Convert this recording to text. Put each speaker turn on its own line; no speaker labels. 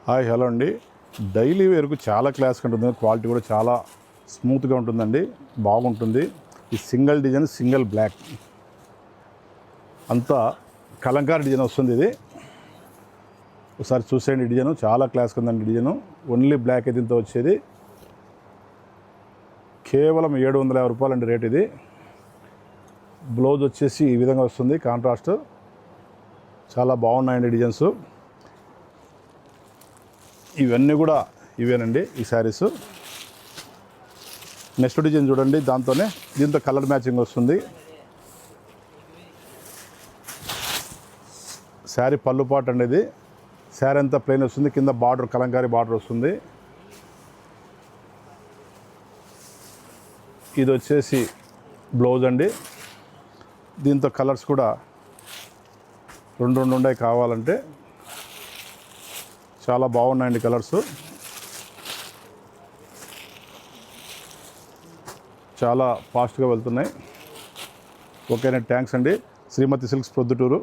Hi hello అండి. Daily వేర్కు చాలా క్లాస్గా ఉంటుంది, క్వాలిటీ కూడా చాలా స్మూత్గా ఉంటుందండి, బాగుంటుంది. ఈ సింగిల్ డిజైన్, సింగిల్ బ్లాక్ అంతా కలంకారీ డిజైన్ వస్తుంది. ఇది ఒకసారి చూసేయండి, డిజైన్ చాలా క్లాస్గా ఉందండి. డిజైన్ ఓన్లీ బ్లాక్ దీంతో వచ్చేది కేవలం 750 రూపాయలండి రేట్. ఇది బ్లౌజ్ వచ్చేసి ఈ విధంగా వస్తుంది, కాంట్రాస్ట్. చాలా బాగున్నాయండి డిజైన్స్. ఇవన్నీ కూడా ఇవేనండి ఈ శారీస్. నెక్స్ట్ డిజైన్ చూడండి, దీంతో కలర్ మ్యాచింగ్ వస్తుంది. శారీ పళ్ళు పాటు అండి. ఇది శారీ అంతా ప్లెయిన్ వస్తుంది, కింద బార్డర్ కలంకారీ బార్డర్ వస్తుంది. ఇది వచ్చేసి బ్లౌజ్ అండి. దీంతో కలర్స్ కూడా రెండు ఉన్నాయి, కావాలంటే చాలా బాగున్నాయండి కలర్స్. చాలా ఫాస్ట్గా వెళ్తున్నాయి. ఓకేనా, థ్యాంక్స్ అండి. శ్రీమతి సిల్క్స్ ప్రొద్దుటూరు.